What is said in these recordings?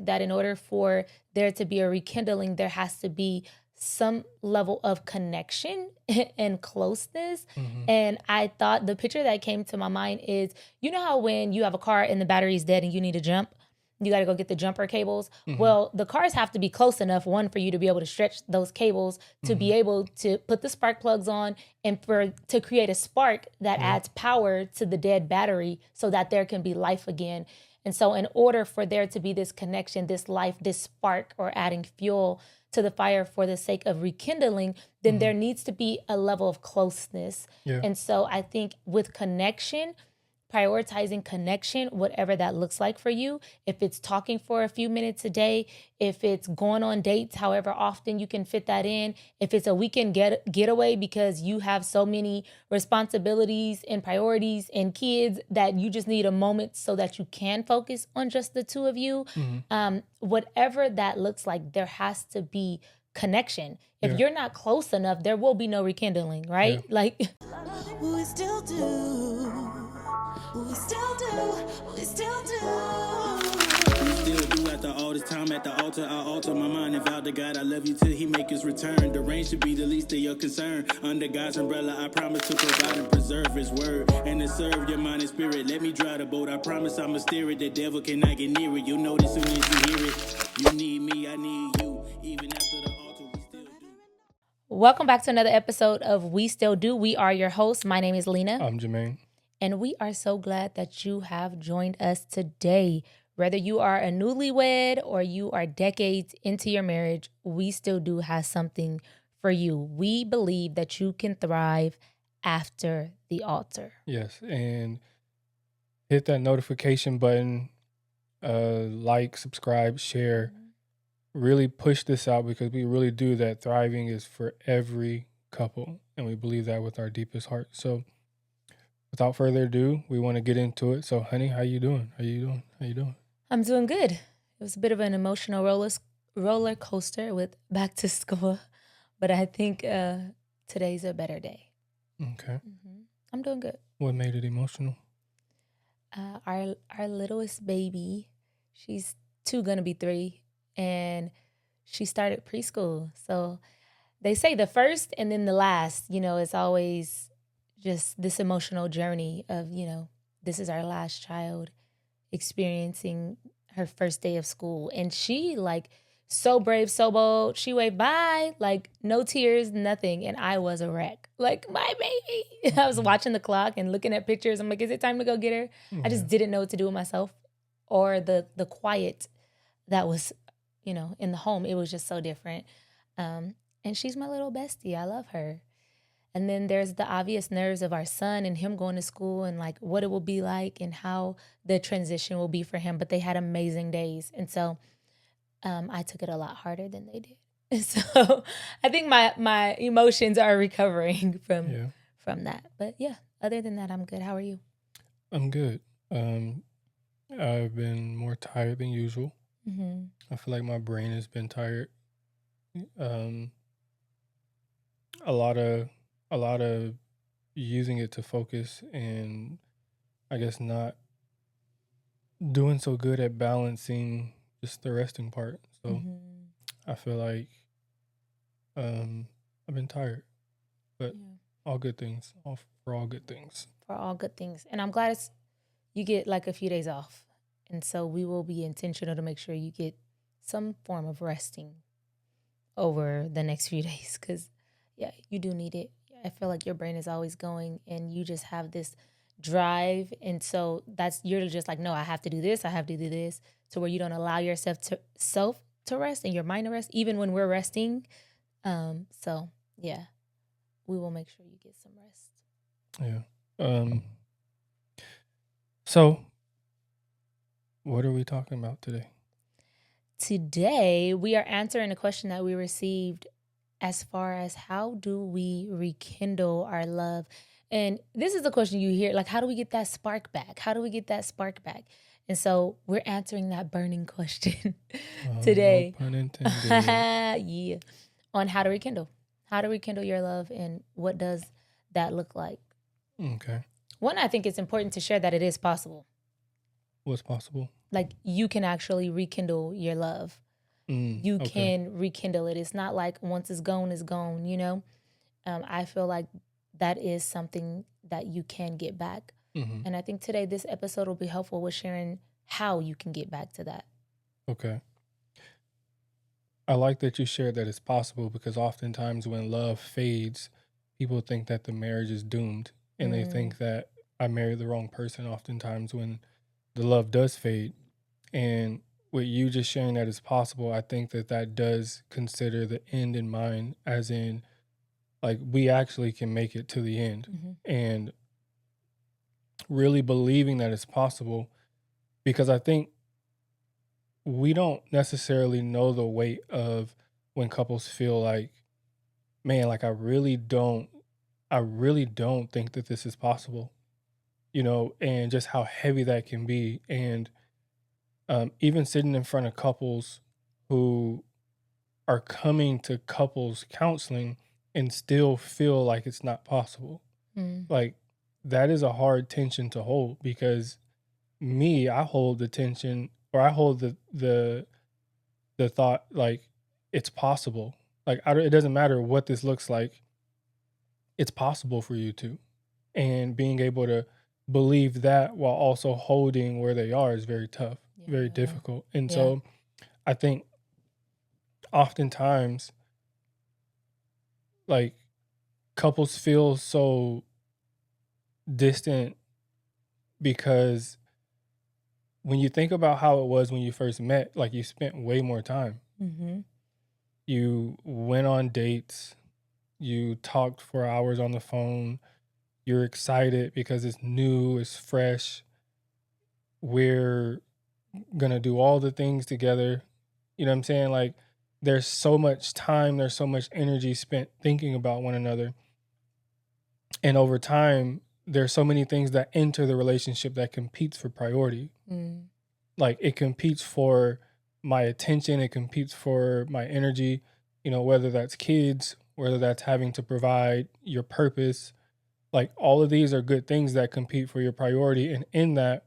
that in order for there to be a rekindling, there has to be some level of connection and closeness. Mm-hmm. And I thought the picture that came to my mind is, you know how when you have a car and the battery is dead and you need to jump, you got to go get the jumper cables. Mm-hmm. Well, the cars have to be close enough, one, for you to be able to stretch those cables, to be able to put the spark plugs on, and to create a spark that adds power to the dead battery so that there can be life again. And so in order for there to be this connection, this life, this spark, or adding fuel to the fire for the sake of rekindling, then there needs to be a level of closeness. Yeah. And so I think with connection, prioritizing connection, whatever that looks like for you, if it's talking for a few minutes a day, if it's going on dates, however often you can fit that in, if it's a weekend getaway because you have so many responsibilities and priorities and kids that you just need a moment so that you can focus on just the two of you, whatever that looks like, there has to be connection. If you're not close enough, there will be no rekindling, right? Yeah. Like, We still do. We still do. We still do. Still do after all this time at the altar. I alter my mind and vow to God I love you till he make his return. The rain should be the least of your concern. Under God's umbrella, I promise to provide and preserve his word and to serve your mind and spirit. Let me drive the boat. I promise I'ma steer it. The devil cannot get near it. You'll know this soon as you hear it. You need me, I need you. Even after the altar, we still do. welcome back to another episode of We Still Do. We are your hosts. My name is Lena, I'm Jermaine. and we are so glad that you have joined us today. Whether you are a newlywed or you are decades into your marriage, We Still Do has something for you. We believe that you can thrive after the altar. Yes, and hit that notification button, like, subscribe, share. Really push this out because we really do that. Thriving is for every couple, and we believe that with our deepest heart. So, without further ado, we want to get into it. So, honey, how you doing? How you doing? How you doing? I'm doing good. It was a bit of an emotional roller coaster with back to school, but I think today's a better day. Okay. I'm doing good. What made it emotional? Our littlest baby, she's gonna be 3, and she started preschool. So they say the first and then the last, it's always just this emotional journey of, this is our last child experiencing her first day of school. And she, like, so brave, so bold. She waved bye, like, no tears, nothing. And I was a wreck. Like, my baby. I was watching the clock and looking at pictures. I'm like, is it time to go get her? I just didn't know what to do with myself, or the quiet that was, in the home. It was just so different. And she's my little bestie. I love her. And then there's the obvious nerves of our son and him going to school and, like, what it will be like and how the transition will be for him. But they had amazing days. And so I took it a lot harder than they did. So I think my emotions are recovering from that. But yeah, other than that, I'm good. How are you? I'm good. I've been more tired than usual. I feel like my brain has been tired. A lot of using it to focus, and I guess not doing so good at balancing just the resting part. So I feel like I've been tired, but all good things, for all good things. For all good things. And I'm glad you get like a few days off. And so we will be intentional to make sure you get some form of resting over the next few days, because you do need it. I feel like your brain is always going and you just have this drive. And so you're just like, no, I have to do this. I have to do this, to where you don't allow yourself to rest and your mind to rest, even when we're resting. So yeah, we will make sure you get some rest. Yeah. So what are we talking about today? Today, we are answering a question that we received as far as how do we rekindle our love? And this is the question you hear, like, how do we get that spark back? How do we get that spark back? And so we're answering that burning question today. No pun intended. Yeah. On how to rekindle. How to rekindle your love, and what does that look like? Okay. One, I think it's important to share that it is possible. What's possible? Like you can actually rekindle your love. You Okay. can rekindle it. It's not like once it's gone, you know? I feel like that is something that you can get back. Mm-hmm. And I think today this episode will be helpful with sharing how you can get back to that. Okay. I like that you shared that it's possible, because oftentimes when love fades, people think that the marriage is doomed, and they think that I married the wrong person oftentimes when the love does fade. And with you just sharing that it's possible, I think that that does consider the end in mind, as in, like, we actually can make it to the end, and really believing that it's possible, because I think we don't necessarily know the weight of when couples feel like, man, like I really don't think that this is possible, and just how heavy that can be. And even sitting in front of couples who are coming to couples counseling and still feel like it's not possible. Like, that is a hard tension to hold, because I hold the tension, or I hold the thought, like, it's possible. Like, it doesn't matter what this looks like. It's possible for you to. And being able to believe that while also holding where they are is very tough, very difficult. And so I think oftentimes, like, couples feel so distant, because when you think about how it was when you first met, like, you spent way more time. You went on dates, you talked for hours on the phone, you're excited because it's new, it's fresh. We're gonna do all the things together. You know what I'm saying? Like, there's so much time, there's so much energy spent thinking about one another. And over time, there's so many things that enter the relationship that competes for priority. Like, it competes for my attention, it competes for my energy, whether that's kids, whether that's having to provide your purpose. Like, all of these are good things that compete for your priority. And in that,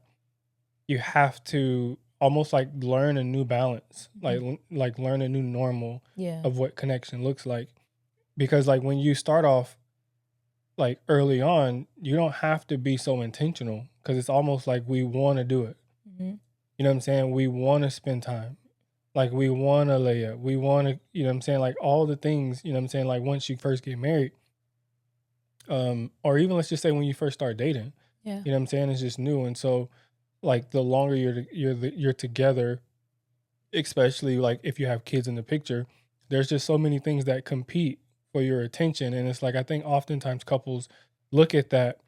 you have to almost like learn a new balance, like learn a new normal of what connection looks like. Because, like, when you start off, like, early on, you don't have to be so intentional, because it's almost like we want to do it. You know what I'm saying? We want to spend time. Like, we want to lay up. We want to, you know what I'm saying? Like, all the things, you know what I'm saying? Like, once you first get married, or even let's just say when you first start dating, you know what I'm saying? It's just new. And so, like, the longer you're together, especially like if you have kids in the picture, there's just so many things that compete for your attention. And it's like, I think oftentimes couples look at that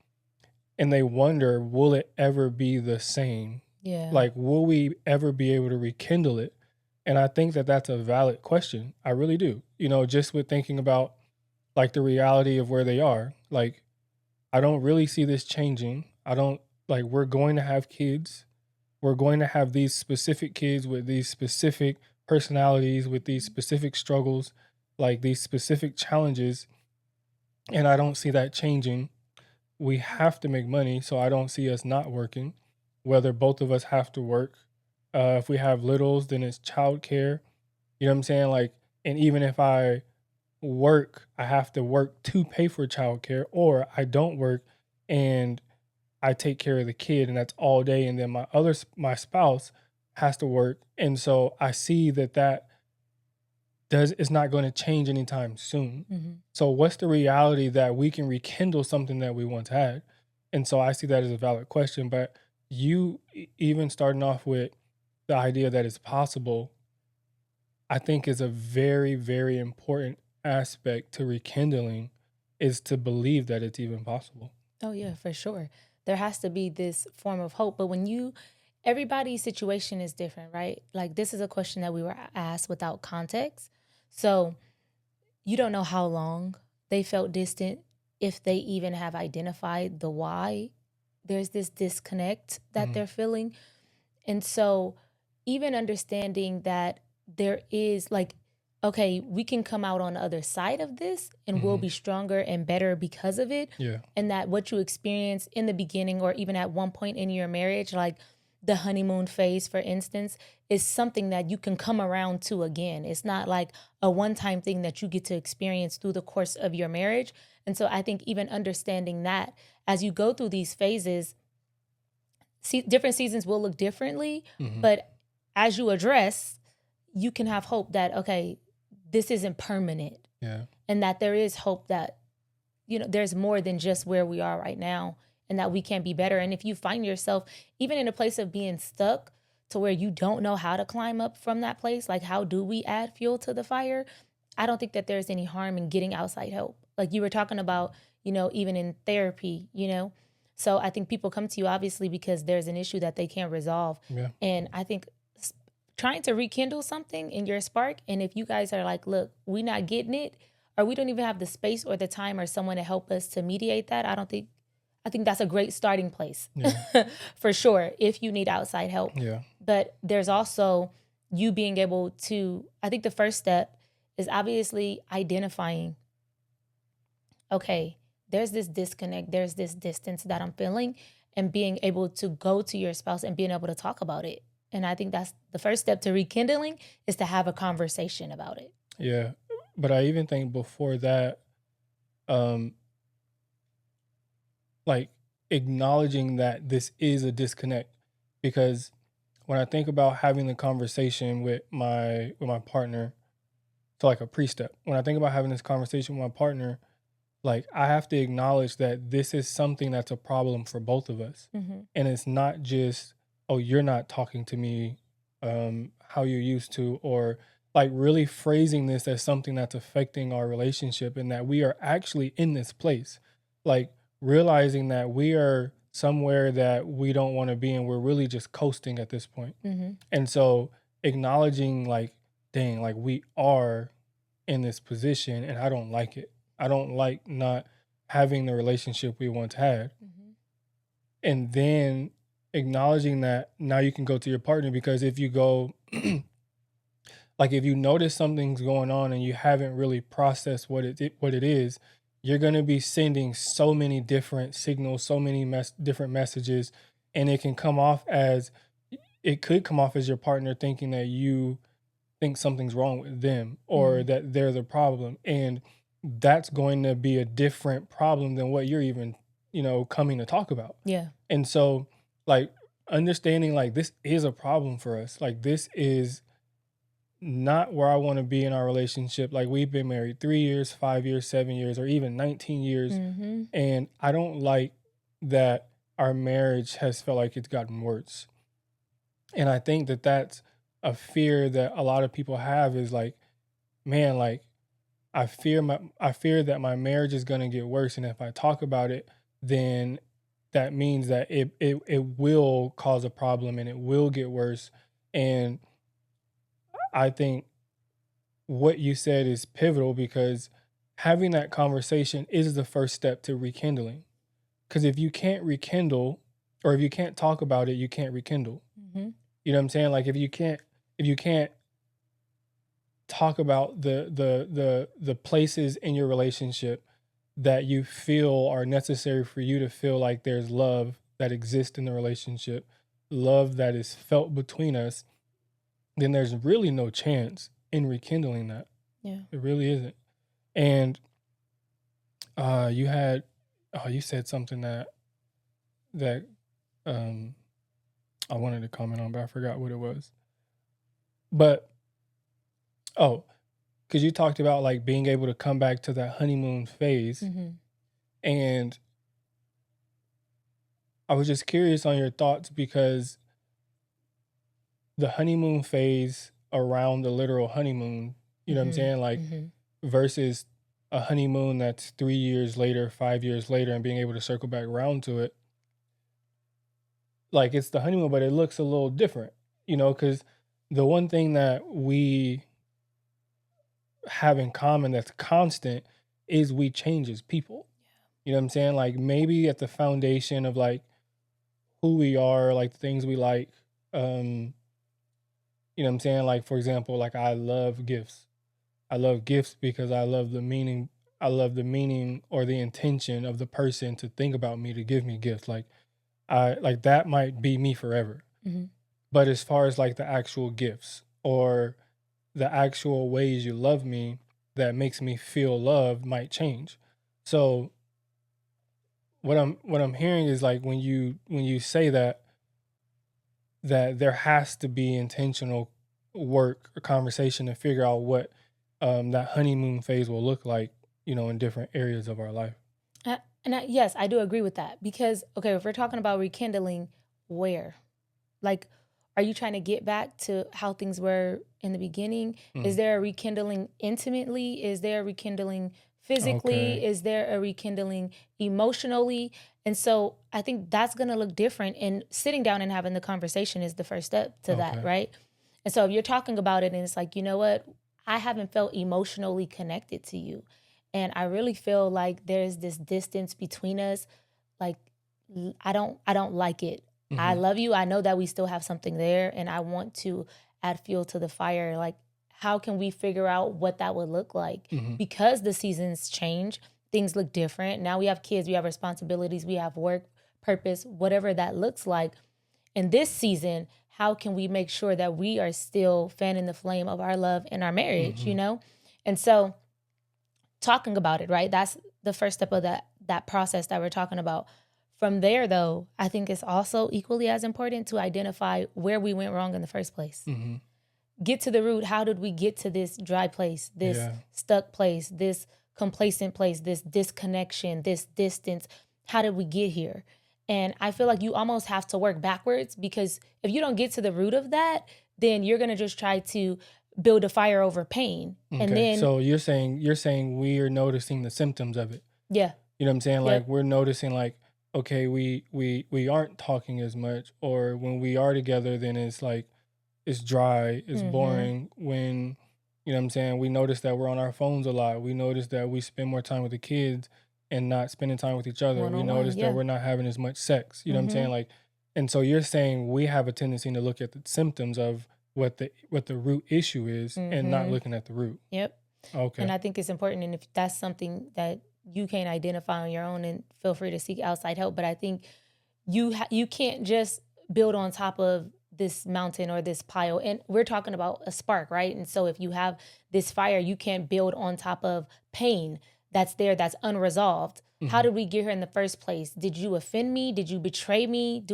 and they wonder, will it ever be the same? Like, will we ever be able to rekindle it? And I think that that's a valid question. I really do. Just with thinking about, like, the reality of where they are. Like, I don't really see this changing. I don't, like, we're going to have kids. We're going to have these specific kids with these specific personalities, with these specific struggles, like these specific challenges. And I don't see that changing. We have to make money, so I don't see us not working, whether both of us have to work. If we have littles, then it's childcare. You know what I'm saying? Like, and even if I work, I have to work to pay for childcare, or I don't work and I take care of the kid, and that's all day. And then my spouse has to work. And so I see that is not going to change anytime soon. So what's the reality that we can rekindle something that we once had? And so I see that as a valid question. But you even starting off with the idea that it's possible, I think is a very, very important aspect to rekindling, is to believe that it's even possible. Oh yeah, for sure. There has to be this form of hope. But everybody's situation is different, right? Like, this is a question that we were asked without context. So you don't know how long they felt distant, if they even have identified the why there's this disconnect that they're feeling. And so even understanding that there is, like, okay, we can come out on the other side of this and we'll be stronger and better because of it. Yeah. And that what you experience in the beginning, or even at one point in your marriage, like, the honeymoon phase, for instance, is something that you can come around to again. It's not like a one-time thing that you get to experience through the course of your marriage. And so I think even understanding that as you go through these phases, different seasons will look differently, but as you address, you can have hope that, okay, this isn't permanent. Yeah. And that there is hope that, there's more than just where we are right now, and that we can be better. And if you find yourself even in a place of being stuck to where you don't know how to climb up from that place, like how do we add fuel to the fire? I don't think that there's any harm in getting outside help. Like you were talking about, even in therapy, So I think people come to you obviously because there's an issue that they can't resolve. Yeah. And I think trying to rekindle something in your spark, and if you guys are like, look, we're not getting it, or we don't even have the space or the time or someone to help us to mediate that, I think that's a great starting place. Yeah. For sure, if you need outside help. Yeah. But there's also you being able to, I think the first step is obviously identifying, okay, there's this disconnect, there's this distance that I'm feeling, and being able to go to your spouse and being able to talk about it. And I think that's the first step to rekindling, is to have a conversation about it. Yeah. But I even think before that, like acknowledging that this is a disconnect, because when I think about having the conversation with my partner, so like a pre-step, when I think about having this conversation with my partner, like I have to acknowledge that this is something that's a problem for both of us. And it's not just, oh, you're not talking to me how you used to, or like really phrasing this as something that's affecting our relationship, and that we are actually in this place, like realizing that we are somewhere that we don't want to be, and we're really just coasting at this point. And so acknowledging like, dang, like we are in this position and I don't like it. I don't like not having the relationship we once had. And then acknowledging that now you can go to your partner, because if you go, like if you notice something's going on and you haven't really processed what it is, you're going to be sending so many different signals, so many different messages, and it could come off as your partner thinking that you think something's wrong with them, or that they're the problem. And that's going to be a different problem than what you're even, coming to talk about. Yeah. And so like understanding like this is a problem for us. Like this is not where I want to be in our relationship. Like we've been married 3 years, 5 years, 7 years, or even 19 years. And I don't like that our marriage has felt like it's gotten worse. And I think that that's a fear that a lot of people have, is like, man, like I fear that my marriage is going to get worse. And if I talk about it, then that means that it will cause a problem and it will get worse. And I think what you said is pivotal, because having that conversation is the first step to rekindling. Because if you can't rekindle, or if you can't talk about it, you can't rekindle. You know what I'm saying? Like if you can't talk about the places in your relationship that you feel are necessary for you to feel like there's love that exists in the relationship, love that is felt between us, then there's really no chance in rekindling that. Yeah. It really isn't. And you said something that I wanted to comment on, but I forgot what it was. But because you talked about like being able to come back to that honeymoon phase. And I was just curious on your thoughts, because the honeymoon phase around the literal honeymoon, you know what I'm saying? Like versus a honeymoon that's 3 years later, 5 years later, and being able to circle back around to it. Like it's the honeymoon, but it looks a little different, because the one thing that we have in common that's constant is we change as people. You know what I'm saying? Like maybe at the foundation of like who we are, like the things we like, you know what I'm saying? Like, for example, like I love gifts. I love gifts because I love the meaning or the intention of the person to think about me, to give me gifts. Like that might be me forever. But as far as like the actual gifts or the actual ways you love me that makes me feel loved might change. So what I'm hearing is like when you say that there has to be intentional work or conversation to figure out what that honeymoon phase will look like, in different areas of our life. Yes, I do agree with that because, okay, if we're talking about rekindling, where? Like, are you trying to get back to how things were in the beginning? Is there a rekindling intimately? Is there a rekindling physically? Okay. Is there a rekindling emotionally? And so I think that's going to look different. And sitting down and having the conversation is the first step to that, Okay. right? And so if you're talking about it and it's like, you know what? I haven't felt emotionally connected to you. And I really feel like there's this distance between us. Like, I don't like it. I love you. I know that we still have something there and I want to add fuel to the fire. Like, how can we figure out what that would look like? Because the seasons change, things look different. Now we have kids, we have responsibilities, we have work, purpose, whatever that looks like. In this season, how can we make sure that we are still fanning the flame of our love in our marriage, And so talking about it, right? That's the first step of that process that we're talking about. From there, though, I think it's also equally as important to identify where we went wrong in the first place. Get to the root. How did we get to this dry place, this stuck place, this complacent place, this disconnection, this distance? How did we get here? And I feel like you almost have to work backwards because if you don't get to the root of that, then you're going to just try to build a fire over pain. Okay. And then, so you're saying we are noticing the symptoms of it. yeah, You know what I'm saying? Yep. Like we're noticing like, okay, we aren't talking as much, or when we are together, then it's like it's dry, it's boring. When you know what I'm saying, we notice that we're on our phones a lot. We notice that we spend more time with the kids and not spending time with each other. We One-on-one, notice yeah. that we're not having as much sex. You know what I'm saying? Like, and so you're saying we have a tendency to look at the symptoms of what the root issue is and not looking at the root. Yep. Okay. And I think it's important. And if that's something that you can't identify on your own, and feel free to seek outside help. But I think you can't just build on top of this mountain or this pile. And we're talking about a spark, right? And so if you have this fire, you can't build on top of pain that's there, that's unresolved. How did we get here in the first place? Did you offend me? Did you betray me?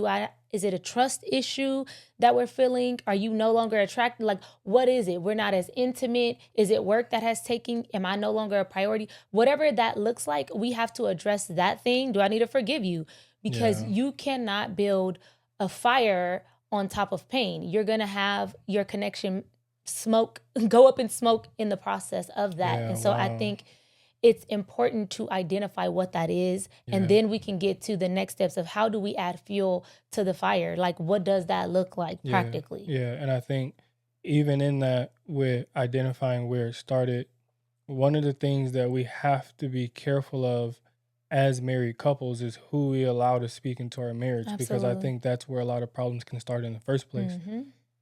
Is it a trust issue that we're feeling? Are you no longer attracted? Like, what is it? We're not as intimate. Is it work that has taken? Am I no longer a priority? Whatever that looks like, we have to address that thing. Do I need to forgive you? Because you cannot build a fire on top of pain. You're going to have your connection go up in smoke in the process of that. Yeah, and so I wow. think it's important to identify what that is. And then we can get to the next steps of how do we add fuel to the fire? Like, what does that look like practically? Yeah. And I think even in that, with identifying where it started, one of the things that we have to be careful of as married couples is who we allow to speak into our marriage, because I Absolutely. think that's where a lot of problems can start in the first place.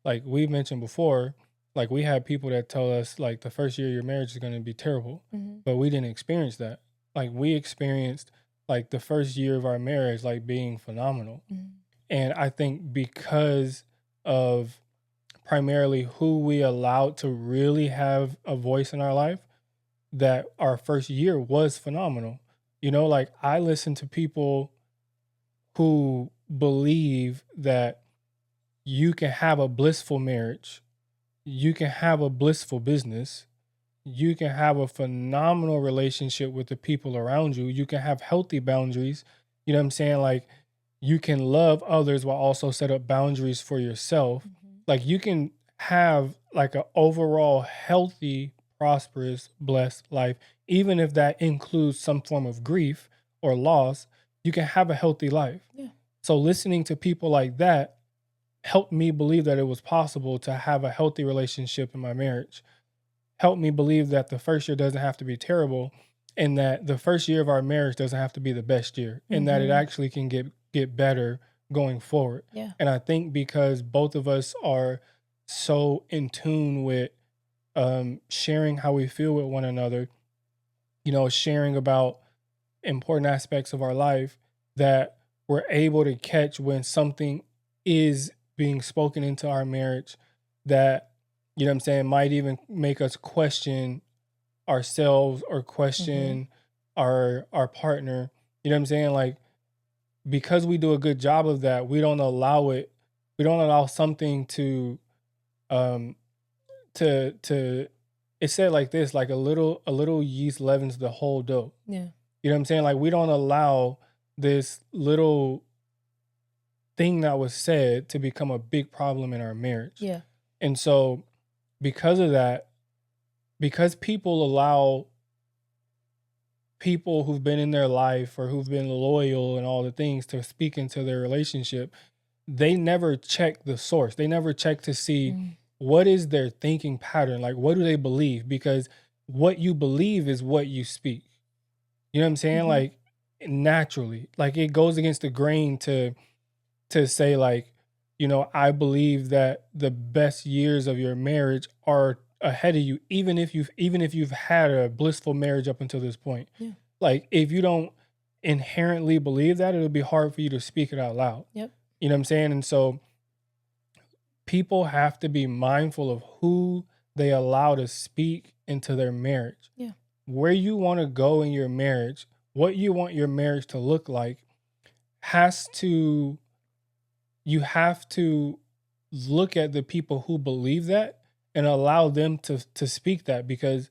Like we mentioned before, like we had people that tell us like the first year of your marriage is going to be terrible, but we didn't experience that. Like we experienced like the first year of our marriage like being phenomenal. And I think because of primarily who we allowed to really have a voice in our life, that our first year was phenomenal. You know, like I listen to people who believe that you can have a blissful marriage, you can have a blissful business, you can have a phenomenal relationship with the people around you, you can have healthy boundaries. You know what I'm saying? Like you can love others while also set up boundaries for yourself. Like you can have like an overall healthy, prosperous, blessed life, even if that includes some form of grief or loss. You can have a healthy life. Yeah. So listening to people like that helped me believe that it was possible to have a healthy relationship in my marriage. Helped me believe that the first year doesn't have to be terrible, and that the first year of our marriage doesn't have to be the best year, and that it actually can get better going forward. Yeah. And I think because both of us are so in tune with sharing how we feel with one another, you know, sharing about important aspects of our life, that we're able to catch when something is being spoken into our marriage that, you know what I'm saying, might even make us question ourselves or question our partner. You know what I'm saying? Like, because we do a good job of that, we don't allow something to um to it said like this, like a little yeast leavens the whole dough. Yeah. You know what I'm saying? Like, we don't allow this little thing that was said to become a big problem in our marriage. Yeah. And so because of that, because people allow people who've been in their life or who've been loyal and all the things to speak into their relationship, they never check the source. They never check to see what is their thinking pattern. Like, what do they believe? Because what you believe is what you speak. You know what I'm saying? Like, naturally, like, it goes against the grain to say, like, you know, I believe that the best years of your marriage are ahead of you, even if you've had a blissful marriage up until this point. Yeah. Like, if you don't inherently believe that, it'll be hard for you to speak it out loud. Yep. You know what I'm saying? And so people have to be mindful of who they allow to speak into their marriage. Yeah. Where you want to go in your marriage, what you want your marriage to look like, you have to look at the people who believe that and allow them to speak that, because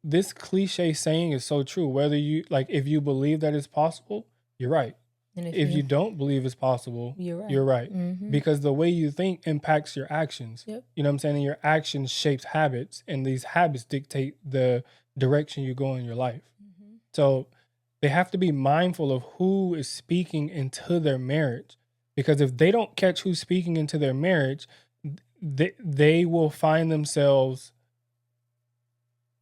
this cliche saying is so true. Whether you, like, if you believe that it's possible, you're right. And If you don't believe it's possible, you're right. Because the way you think impacts your actions. Yep. You know what I'm saying? And your actions shapes habits, and these habits dictate the direction you go in your life. So they have to be mindful of who is speaking into their marriage, because if they don't catch who's speaking into their marriage, they will find themselves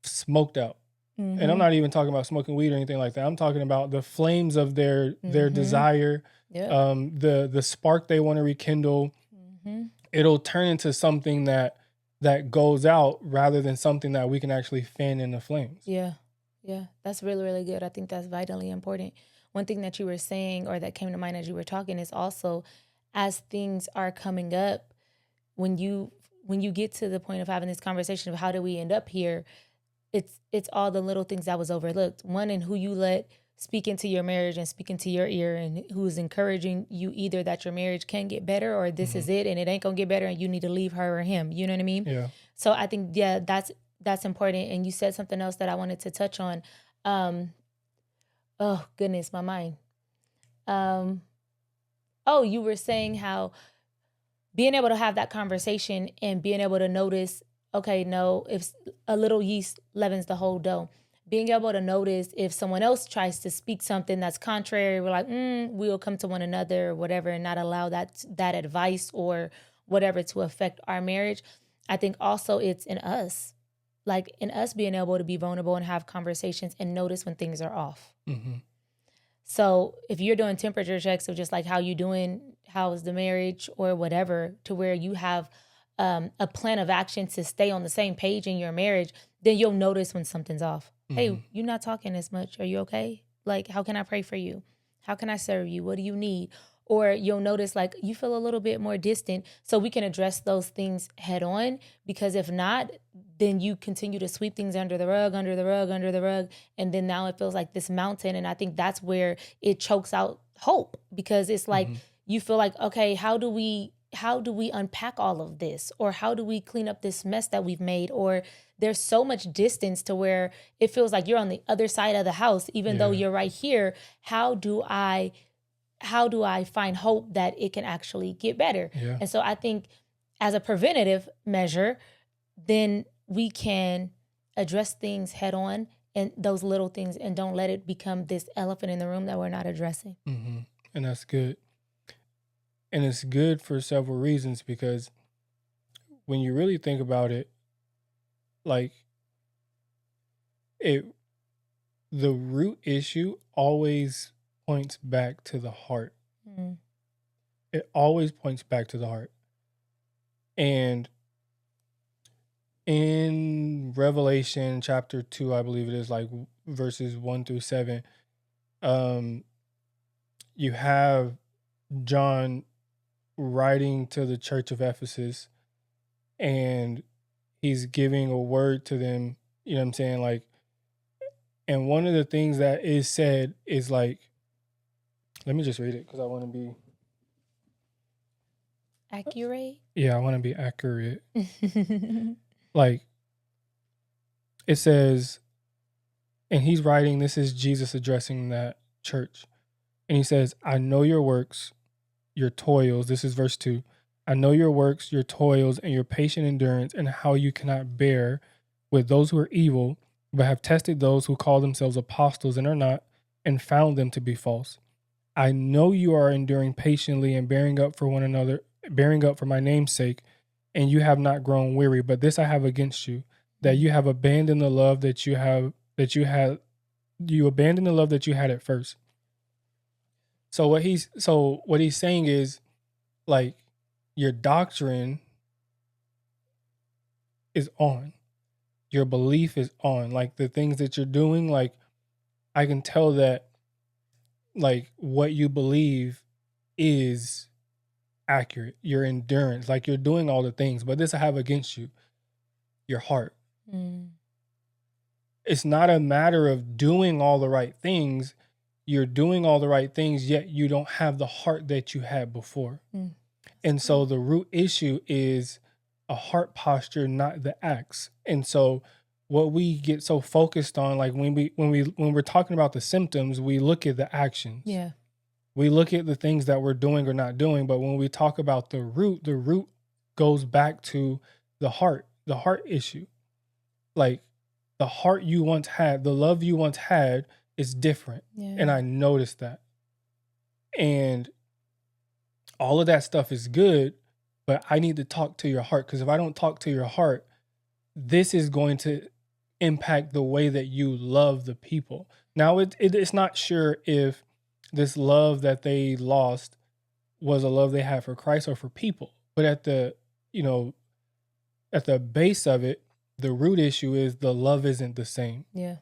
smoked out. And I'm not even talking about smoking weed or anything like that. I'm talking about the flames of their desire, the spark they want to rekindle. It'll turn into something that goes out rather than something that we can actually fan in the flames. Yeah. That's really, really good. I think that's vitally important. One thing that you were saying, or that came to mind as you were talking, is also, as things are coming up, when you get to the point of having this conversation of how do we end up here, it's all the little things that was overlooked. One, in who you let speak into your marriage and speak into your ear, and who's encouraging you either that your marriage can get better, or this is it and it ain't gonna get better and you need to leave her or him. You know what I mean? Yeah. So I think, that's important. And you said something else that I wanted to touch on. Oh goodness, my mind. You were saying how being able to have that conversation and being able to notice, okay, no, if a little yeast leavens the whole dough. Being able to notice if someone else tries to speak something that's contrary, we're like, we'll come to one another or whatever, and not allow that advice or whatever to affect our marriage. I think also it's in us. Like, in us being able to be vulnerable and have conversations and notice when things are off. So if you're doing temperature checks of just like, how you doing, how's the marriage or whatever, to where you have a plan of action to stay on the same page in your marriage, then you'll notice when something's off. Hey, you're not talking as much. Are you okay? Like, how can I pray for you? How can I serve you? What do you need? Or you'll notice, like, you feel a little bit more distant, so we can address those things head on. Because if not, then you continue to sweep things under the rug. And then now it feels like this mountain. And I think that's where it chokes out hope, because it's like, you feel like, okay, how do we unpack all of this? Or how do we clean up this mess that we've made? Or there's so much distance to where it feels like you're on the other side of the house, even though you're right here. How do I find hope that it can actually get better? Yeah. And so I think, as a preventative measure, then we can address things head on, and those little things, and don't let it become this elephant in the room that we're not addressing. And that's good. And it's good for several reasons, because when you really think about it, like, the root issue always points back to the heart. It always points back to the heart. And in Revelation chapter 2, I believe it is, like verses 1-7, you have John writing to the church of Ephesus, and he's giving a word to them, you know what I'm saying? Like, and one of the things that is said is like, let me just read it because I want to be, Accurate. I want to be accurate. Like, it says, and he's writing, this is Jesus addressing that church. And he says, I know your works, your toils. This is verse 2. I know your works, your toils, and your patient endurance, and how you cannot bear with those who are evil, but have tested those who call themselves apostles and are not, and found them to be false. I know you are enduring patiently and bearing up for one another, bearing up for my name's sake, and you have not grown weary. But this I have against you, that you have abandoned the love that you abandoned the love that you had at first. So what he's saying is, like, your doctrine is on. Your belief is on. Like, the things that you're doing, like, I can tell that, like, what you believe is accurate. Your endurance, like, you're doing all the things. But this I have against you, your heart. It's not a matter of doing all the right things. You're doing all the right things, yet you don't have the heart that you had before. And so the root issue is a heart posture, not the acts. And so what we get so focused on, like when we're talking about the symptoms, we look at the actions. Yeah. We look at the things that we're doing or not doing. But when we talk about the root goes back to the heart issue. Like, the heart you once had, the love you once had is different. Yeah. And I noticed that. And all of that stuff is good, but I need to talk to your heart, because if I don't talk to your heart, this is going to impact the way that you love the people. Now, it's not sure if this love that they lost was a love they had for Christ or for people, but at the base of it, the root issue is the love isn't the same. Yeah.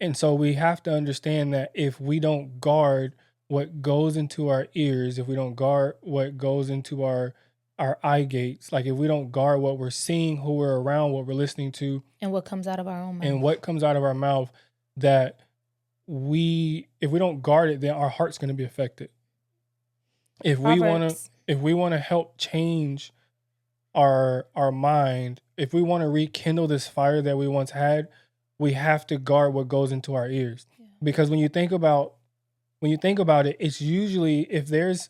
And so we have to understand that if we don't guard what goes into our ears, if we don't guard what goes into our eye gates, like if we don't guard what we're seeing, who we're around, what we're listening to, and what comes out of our own mouth, and what comes out of our mouth, that if we don't guard it, then our heart's going to be affected. If we want to help change our mind, if we want to rekindle this fire that we once had, we have to guard what goes into our ears. Yeah. Because when you think about it, it's usually if there's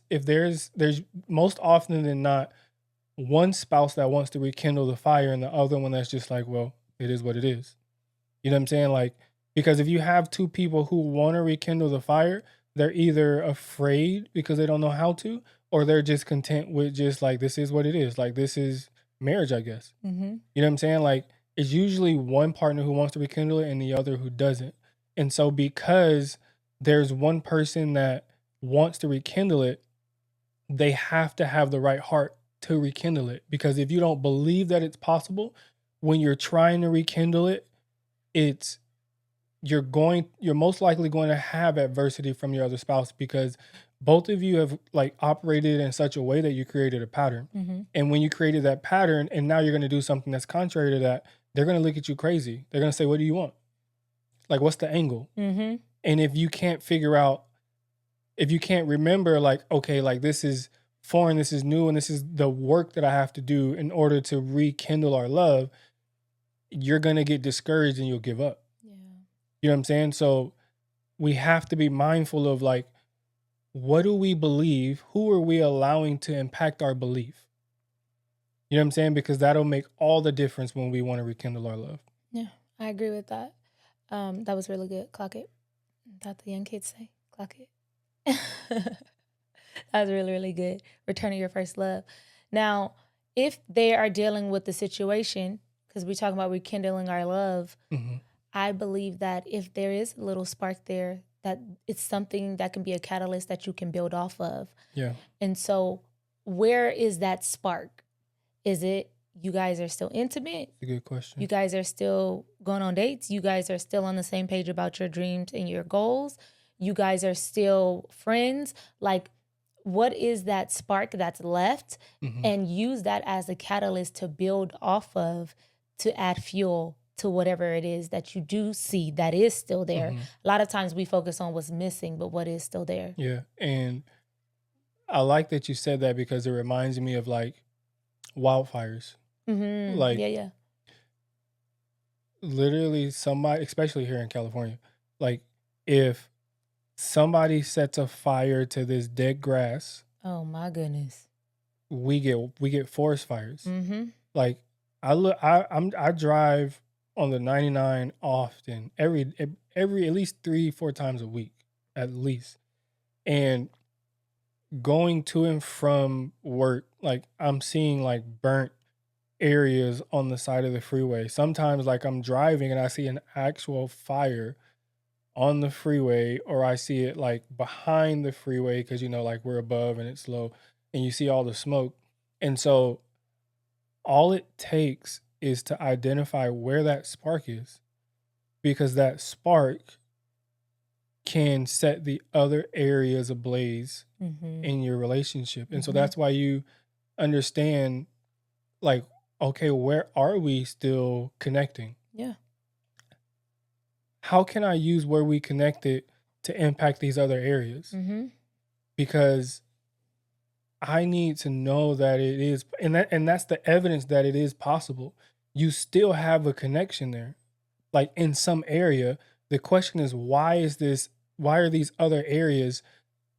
most often than not one spouse that wants to rekindle the fire and the other one that's just like, well, it is what it is. You know what I'm saying? Like, because if you have two people who want to rekindle the fire, they're either afraid because they don't know how to, or they're just content with just like, this is what it is. Like, this is marriage, I guess. Mm-hmm. You know what I'm saying? Like, it's usually one partner who wants to rekindle it and the other who doesn't. And so because there's one person that wants to rekindle it, they have to have the right heart to rekindle it. Because if you don't believe that it's possible, when you're trying to rekindle it, you're most likely going to have adversity from your other spouse, because both of you have like operated in such a way that you created a pattern. Mm-hmm. And when you created that pattern and now you're going to do something that's contrary to that, they're going to look at you crazy. They're going to say, what do you want? Like, what's the angle? Mm-hmm. And if you can't figure out, if you can't remember, like, okay, like this is foreign, this is new, and this is the work that I have to do in order to rekindle our love, you're going to get discouraged and you'll give up. Yeah. You know what I'm saying? So we have to be mindful of like, what do we believe? Who are we allowing to impact our belief? You know what I'm saying? Because that'll make all the difference when we want to rekindle our love. Yeah, I agree with that. That was really good. Clock it. That's the young kids say. Clock it. That was really, really good. Returning your first love. Now, if they are dealing with the situation, because we're talking about rekindling our love, mm-hmm. I believe that if there is a little spark there, that it's something that can be a catalyst that you can build off of. Yeah. And so where is that spark? Is it you guys are still intimate? That's a good question. You guys are still going on dates? You guys are still on the same page about your dreams and your goals? You guys are still friends? Like, what is that spark that's left, Mhm. and use that as a catalyst to build off of, to add fuel to whatever it is that you do see that is still there. Mhm. A lot of times we focus on what's missing, but what is still there. Yeah, and I like that you said that because it reminds me of like wildfires. Like Yeah, yeah. literally somebody, especially here in California, like if somebody sets a fire to this dead grass, Oh my goodness. we get forest fires. Mm-hmm. Like I drive on the 99 often, every at least 3-4 times a week at least. And going to and from work, like I'm seeing like burnt areas on the side of the freeway. Sometimes like I'm driving and I see an actual fire on the freeway, or I see it like behind the freeway because like we're above and it's low and you see all the smoke. And so all it takes is to identify where that spark is, because that spark can set the other areas ablaze Mm-hmm. in your relationship. And so Mhm. that's why you understand, like, okay, where are we still connecting? Yeah. How can I use where we connected to impact these other areas? Mm-hmm. Because I need to know that it is, and that's the evidence that it is possible. You still have a connection there. Like in some area, the question is, why are these other areas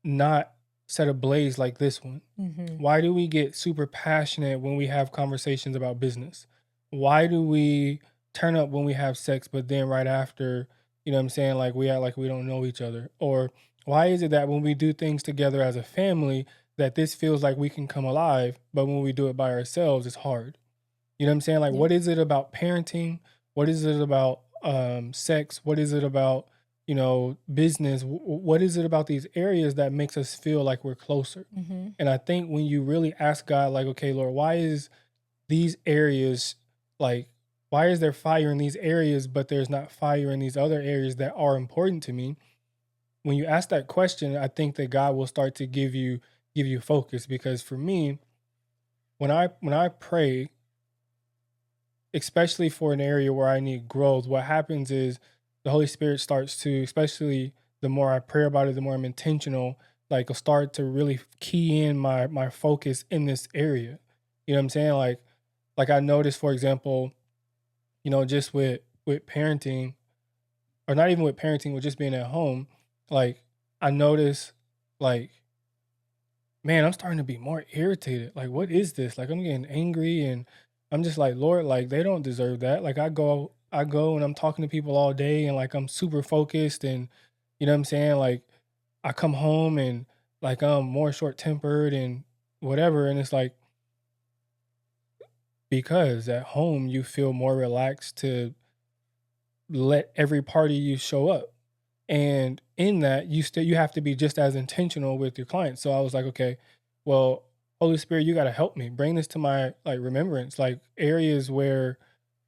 not set ablaze like this one? Mm-hmm. Why do we get super passionate when we have conversations about business? Why do we turn up when we have sex, but then right after, you know what I'm saying, like we act like we don't know each other? Or why is it that when we do things together as a family, that this feels like we can come alive, but when we do it by ourselves, it's hard? You know what I'm saying? Like, Yeah. what is it about parenting? What is it about sex? What is it about, business? What is it about these areas that makes us feel like we're closer? Mm-hmm. And I think when you really ask God, like, okay, Lord, why is these areas, like, why is there fire in these areas, but there's not fire in these other areas that are important to me? When you ask that question, I think that God will start to give you focus. Because for me, when I pray, especially for an area where I need growth, what happens is the Holy Spirit starts to, especially the more I pray about it, the more I'm intentional, like I'll start to really key in my focus in this area. You know what I'm saying? Like I noticed, for example, just with parenting, or not even with parenting, with just being at home, like I noticed, like, man, I'm starting to be more irritated. Like, what is this? Like, I'm getting angry, and I'm just like, Lord, like, they don't deserve that. Like, I go and I'm talking to people all day, and like, I'm super focused, and you know what I'm saying? Like, I come home and like, I'm more short tempered and whatever. And it's like, because at home, you feel more relaxed to let every part of you show up. And in that, you have to be just as intentional with your clients. So I was like, okay, well, Holy Spirit, you got to help me bring this to my like remembrance, like areas where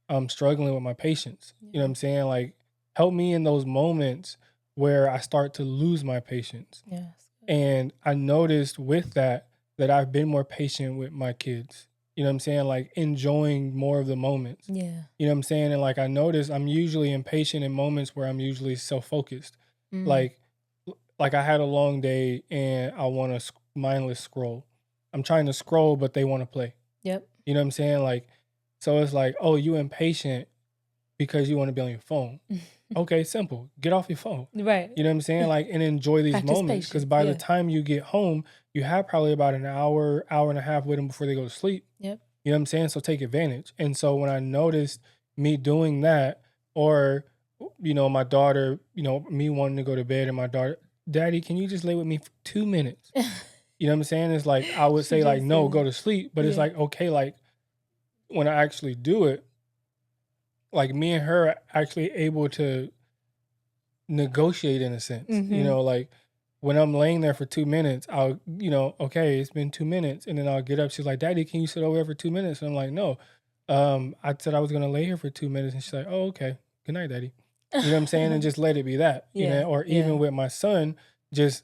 I'm struggling with my patience. You know what I'm saying? Like, help me in those moments where I start to lose my patience. Yes. And I noticed with that I've been more patient with my kids. You know what I'm saying? Like enjoying more of the moments. Yeah. You know what I'm saying? And like I noticed I'm usually impatient in moments where I'm usually self-focused. Mm. Like I had a long day and I want to mindless scroll. I'm trying to scroll, but they want to play. Yep. You know what I'm saying? Like, so it's like, oh, you impatient because you want to be on your phone. Okay, simple. Get off your phone. Right. You know what I'm saying? Like, and enjoy these Practice moments, because patience, by yeah. the time you get home, you have probably about an hour, hour and a half with them before they go to sleep. Yep. You know what I'm saying? So take advantage. And so when I noticed me doing that, or, my daughter, me wanting to go to bed, and my daughter, Daddy, can you just lay with me for 2 minutes? You know what I'm saying? It's like, I would say like, just no, said go that. to sleep. But it's Yeah. like, okay, like when I actually do it, like me and her are actually able to negotiate in a sense. Mhm. Like when I'm laying there for 2 minutes, I'll, okay, it's been 2 minutes, and then I'll get up. She's like, Daddy, can you sit over here for 2 minutes? And I'm like, no. I said I was gonna lay here for 2 minutes, and she's like, oh, okay. Good night, Daddy. You know what I'm saying? And just let it be that. Yeah, Or yeah. even with my son, just,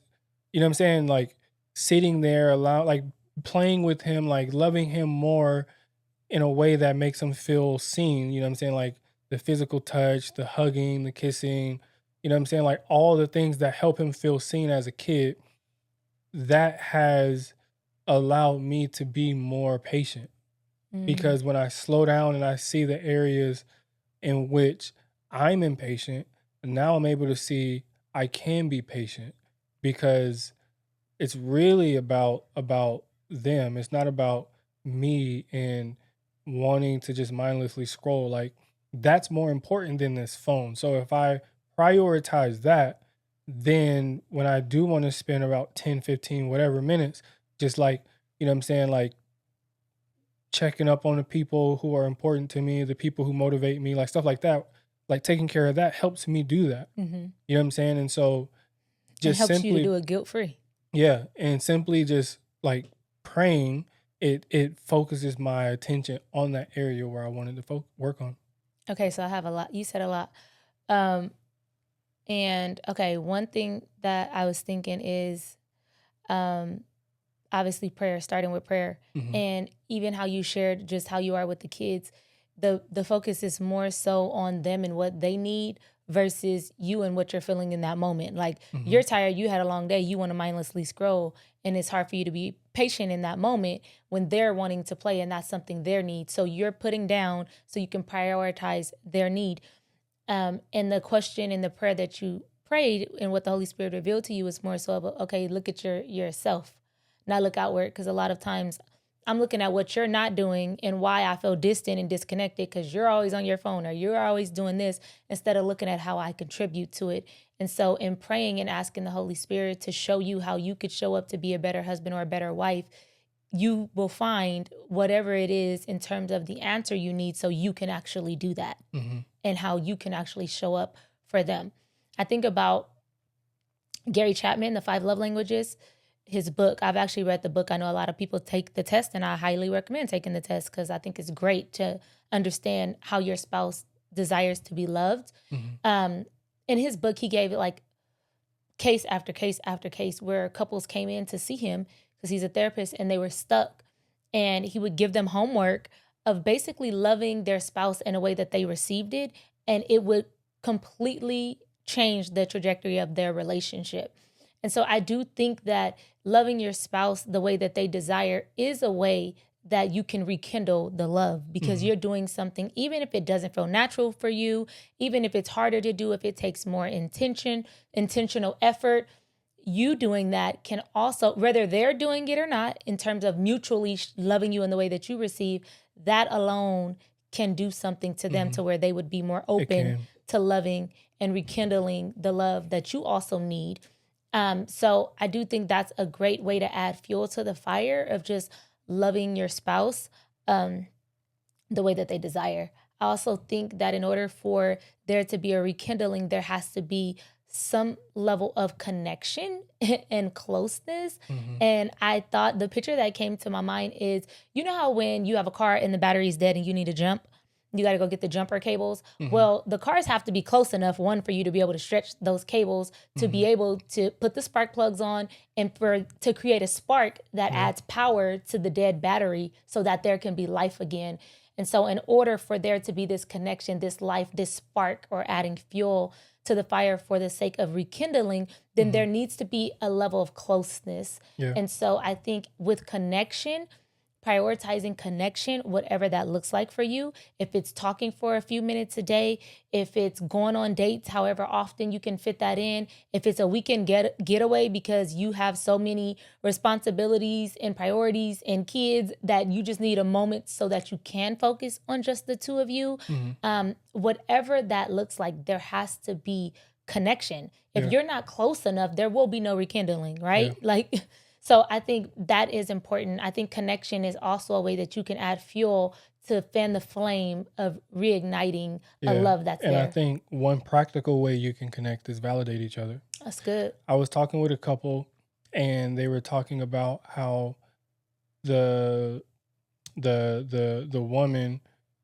you know what I'm saying? Like sitting there, like playing with him, like loving him more in a way that makes him feel seen. You know what I'm saying? Like the physical touch, the hugging, the kissing, you know what I'm saying? Like all the things that help him feel seen as a kid, that has allowed me to be more patient. Because when I slow down and I see the areas in which I'm impatient, now I'm able to see I can be patient, because it's really about them. It's not about me and wanting to just mindlessly scroll. Like that's more important than this phone. So if I prioritize that, then when I do want to spend about 10, 15, whatever minutes, just like, you know what I'm saying, like checking up on the people who are important to me, the people who motivate me, like stuff like that, like taking care of that helps me do that. Mm-hmm. You know what I'm saying? And so It just helps you to simply, do it guilt-free. yeah, and simply just like praying, it focuses my attention on that area where I wanted to work on. Okay, so I have a lot. You said a lot. And okay, one thing that I was thinking is obviously prayer, starting with prayer. Mhm. And even how you shared just how you are with the kids. The focus is more so on them and what they need versus you and what you're feeling in that moment. Like you're tired, you had a long day, you want to mindlessly scroll, and it's hard for you to be patient in that moment when they're wanting to play and that's something their need. So you're putting down so you can prioritize their need. And the question in the prayer that you prayed and what the Holy Spirit revealed to you is more so about, okay, look at yourself, not look outward. Because a lot of times I'm looking at what you're not doing and why I feel distant and disconnected because you're always on your phone or you're always doing this instead of looking at how I contribute to it. And so in praying and asking the Holy Spirit to show you how you could show up to be a better husband or a better wife, you will find whatever it is in terms of the answer you need so you can actually do that and how you can actually show up for them. I think about Gary Chapman, The 5 Love Languages, his book. I've actually read the book. I know a lot of people take the test, and I highly recommend taking the test because I think it's great to understand how your spouse desires to be loved. In his book, he gave it like case after case after case where couples came in to see him because he's a therapist and they were stuck. And he would give them homework of basically loving their spouse in a way that they received it. And it would completely change the trajectory of their relationship. And so I do think that loving your spouse the way that they desire is a way that you can rekindle the love because you're doing something, even if it doesn't feel natural for you, even if it's harder to do, if it takes more intentional effort, you doing that can also, whether they're doing it or not, in terms of mutually loving you in the way that you receive, that alone can do something to them to where they would be more open to loving and rekindling the love that you also need. So I do think that's a great way to add fuel to the fire of just loving your spouse the way that they desire. I also think that in order for there to be a rekindling, there has to be some level of connection and closeness. And I thought the picture that came to my mind is, you know how when you have a car and the battery is dead and you need to jump, you got to go get the jumper cables. Well, the cars have to be close enough, one, for you to be able to stretch those cables to be able to put the spark plugs on and to create a spark that adds power to the dead battery so that there can be life again. And so in order for there to be this connection, this life, this spark, or adding fuel to the fire for the sake of rekindling, then there needs to be a level of closeness. And so I think with connection, prioritizing connection, whatever that looks like for you, if it's talking for a few minutes a day, if it's going on dates, however often you can fit that in, if it's a weekend getaway because you have so many responsibilities and priorities and kids that you just need a moment so that you can focus on just the two of you, whatever that looks like, there has to be connection. If you're not close enough, there will be no rekindling, right? Like, so I think that is important. I think connection is also a way that you can add fuel to fan the flame of reigniting a love that's and there. I think one practical way you can connect is validate each other. That's good. I was talking with a couple and they were talking about how the woman,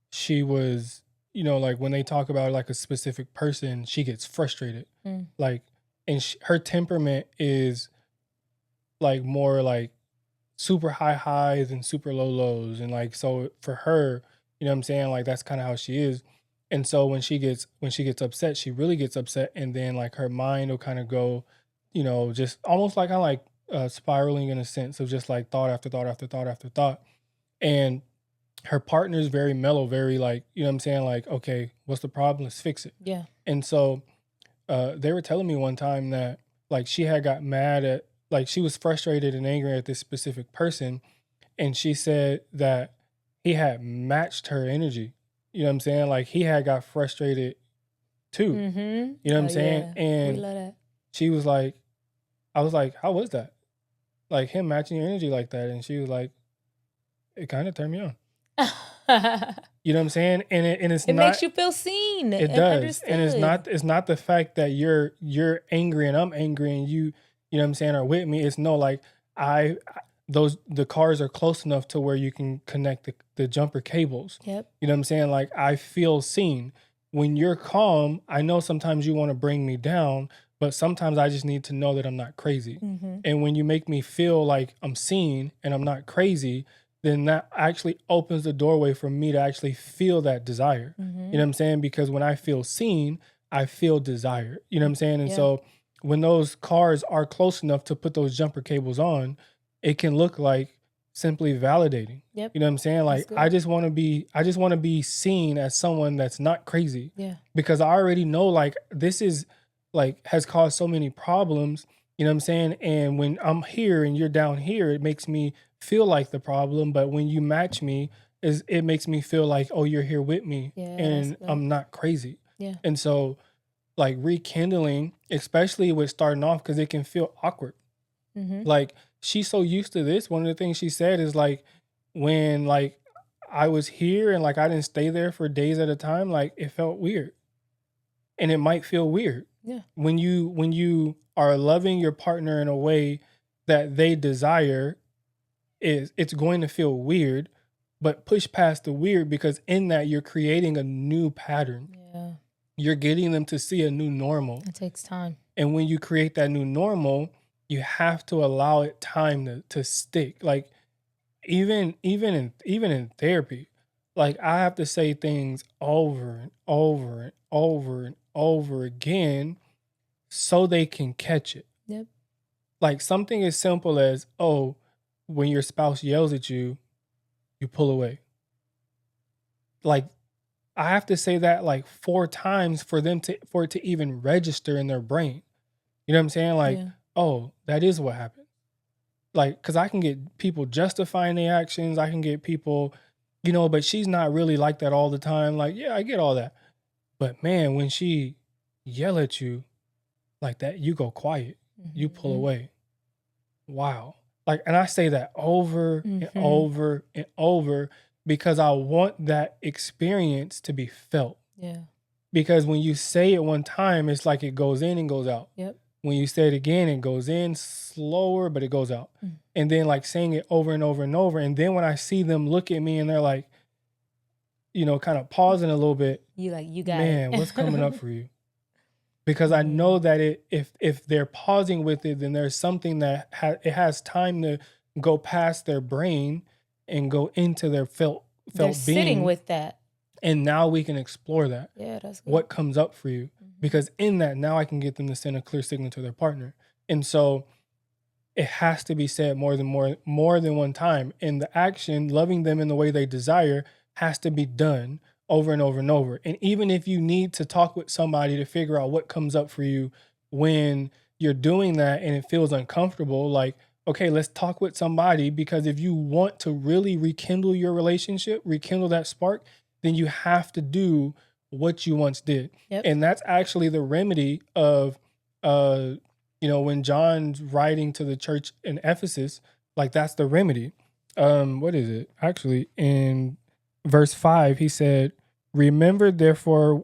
she was, you know, like when they talk about like a specific person, she gets frustrated. Like, and her temperament is like more like super high highs and super low lows. And like, so for her, you know what I'm saying? Like that's kind of how she is. And so when she gets upset, she really gets upset. And then like her mind will kind of go, just almost like spiraling in a sense of just like thought after thought after thought after thought. And her partner's very mellow, very like, you know what I'm saying? Like, okay, what's the problem? Let's fix it. Yeah. And so they were telling me one time that like she had got mad at, like she was frustrated and angry at this specific person. And she said that he had matched her energy. You know what I'm saying? Like he had got frustrated too. Mm-hmm. You know what I'm saying? Yeah. And we love that. she was like, I was like, how was that? Like him matching your energy like that. And she was like, it kind of turned me on. You know what I'm saying? And it's it not, makes you feel seen. it and does. Understood. And it's not the fact that you're angry and I'm angry and you know what I'm saying, are with me. It's no, like the cars are close enough to where you can connect the jumper cables. Yep. You know what I'm saying? Like I feel seen. When you're calm, I know sometimes you want to bring me down, but sometimes I just need to know that I'm not crazy. Mm-hmm. And when you make me feel like I'm seen and I'm not crazy, then that actually opens the doorway for me to actually feel that desire. Mm-hmm. You know what I'm saying? Because when I feel seen, I feel desire. You know what I'm saying? And Yeah. so when those cars are close enough to put those jumper cables on, it can look like simply validating. Yep. You know what I'm saying? Like good. I just want to be seen as someone that's not crazy. Yeah. Because I already know like this is like has caused so many problems. You know what I'm saying? And when I'm here and you're down here, it makes me feel like the problem. But when you match me, it makes me feel like, oh, you're here with me. Yeah, and that's good. I'm not crazy. Yeah. And so like rekindling, especially with starting off, because it can feel awkward. Mm-hmm. Like she's so used to this. One of the things she said is like when like I was here and like I didn't stay there for days at a time, like it felt weird. And it might feel weird. Yeah. When you are loving your partner in a way that they desire, it's going to feel weird, but push past the weird, because in that you're creating a new pattern. Yeah. You're getting them to see a new normal. It takes time. And when you create that new normal, you have to allow it time to stick. Like even in therapy, like I have to say things over and over and over and over again so they can catch it. Yep. Like something as simple as, oh, when your spouse yells at you, you pull away. Like I have to say that like 4 times for it to even register in their brain. You know what I'm saying? Like, Yeah. oh, that is what happened. Like, because I can get people justifying their actions. I can get people, but she's not really like that all the time. Like, yeah, I get all that. But man, when she yell at you like that, you go quiet. You pull Mhm. away. Wow. Like, and I say that over and Mhm. over and over because I want that experience to be felt. Yeah. Because when you say it one time, it's like it goes in and goes out. Yep. When you say it again, it goes in slower, but it goes out. Mm. And then like saying it over and over and over. And then when I see them look at me and they're like, kind of pausing a little bit, You got man, it. what's coming up for you? Because I know that if they're pausing with it, then there's something that it has time to go past their brain and go into their felt They're being. sitting with that. And now we can explore that. Yeah, that's good. What comes up for you? Because in that, now I can get them to send a clear signal to their partner. And so it has to be said more than one time. And the action, loving them in the way they desire, has to be done over and over and over. And even if you need to talk with somebody to figure out what comes up for you when you're doing that and it feels uncomfortable, like, okay, let's talk with somebody, because if you want to really rekindle your relationship, rekindle that spark, then you have to do what you once did. Yep. And that's actually the remedy of, when John's writing to the church in Ephesus, like that's the remedy. What is it? Actually, in verse 5, he said, remember therefore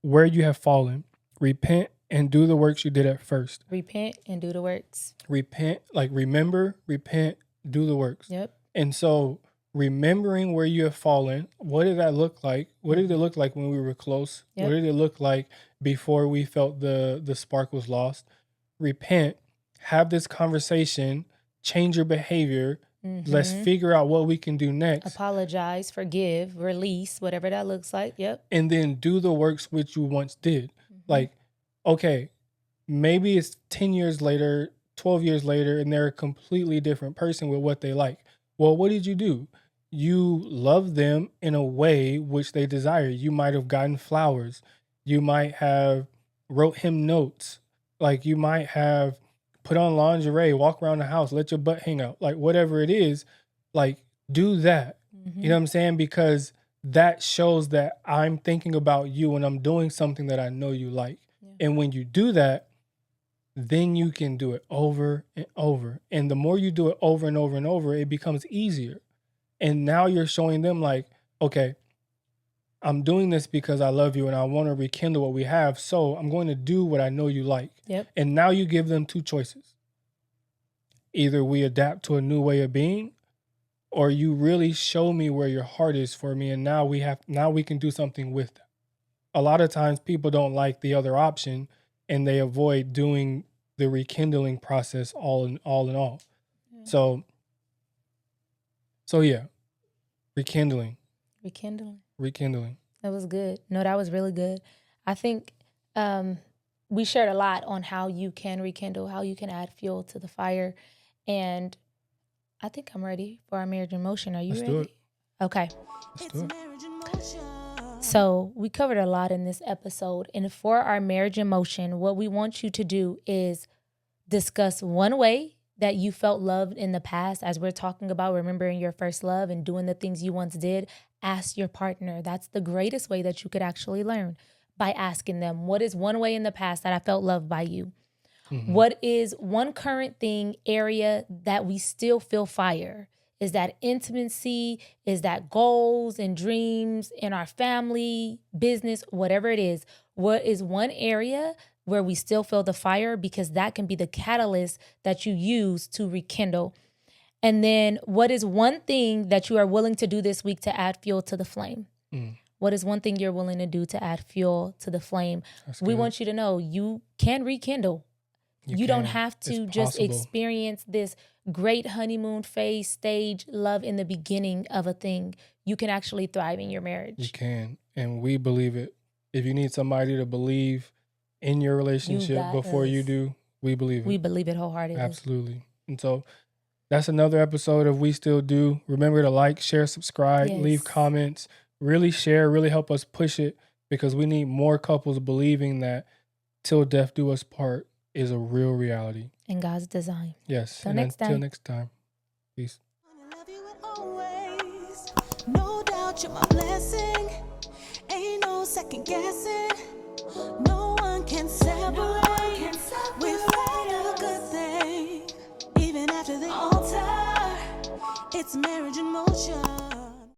where you have fallen, repent and do the works you did at first. Repent and do the works. Repent, like remember, repent, do the works. Yep. And so remembering where you have fallen, what did that look like? What did it look like when we were close? Yep. What did it look like before we felt the spark was lost? repent, have this conversation, change your behavior. Let's figure out what we can do next. Apologize, forgive, release, whatever that looks like. Yep. And then do the works which you once did. Like, okay, maybe it's 10 years later, 12 years later, and they're a completely different person with what they like. Well, what did you do? You love them in a way which they desire. You might have gotten flowers. You might have wrote him notes. Like, you might have put on lingerie, walk around the house, let your butt hang out. Like, whatever it is, like, do that. You know what I'm saying? Because that shows that I'm thinking about you and I'm doing something that I know you like. And when you do that, then you can do it over and over. And the more you do it over and over and over, it becomes easier. And now you're showing them like, okay, I'm doing this because I love you and I want to rekindle what we have. So I'm going to do what I know you like. Yep. And now you give them two choices. Either we adapt to a new way of being, or you really show me where your heart is for me. And now we can do something with that. A lot of times people don't like the other option and they avoid doing the rekindling process all in all. So yeah, rekindling. That was good. No, that was really good. I think we shared a lot on how you can rekindle, how you can add fuel to the fire. And I think I'm ready for our marriage in motion. Are you ready? Do it. Okay. Let's do it. Marriage in motion. So we covered a lot in this episode. And for our marriage in motion, what we want you to do is discuss one way that you felt loved in the past. As we're talking about remembering your first love and doing the things you once did, ask your partner. That's the greatest way that you could actually learn, by asking them, what is one way in the past that I felt loved by you? What is one current thing, area that we still feel fire? Is that intimacy? Is that goals and dreams in our family, business, whatever it is? What is one area where we still feel the fire? Because that can be the catalyst that you use to rekindle. And then what is one thing that you are willing to do this week to add fuel to the flame? What is one thing you're willing to do to add fuel to the flame? We want you to know you can rekindle. You don't have to just experience this great honeymoon phase, stage, love in the beginning of a thing. You can actually thrive in your marriage. You can. And we believe it. If you need somebody to believe in your relationship before you do, we believe it. We believe it wholeheartedly. Absolutely. And so that's another episode of We Still Do. Remember to like, share, subscribe, leave comments, really share, really help us push it, because we need more couples believing that till death do us part is a real reality. And God's design. Yes. Till and next until time. next time. Peace. I love you always. No doubt you're my blessing. Ain't no second guessing. No one can separate. We find a good thing. Even after the altar, it's marriage in motion.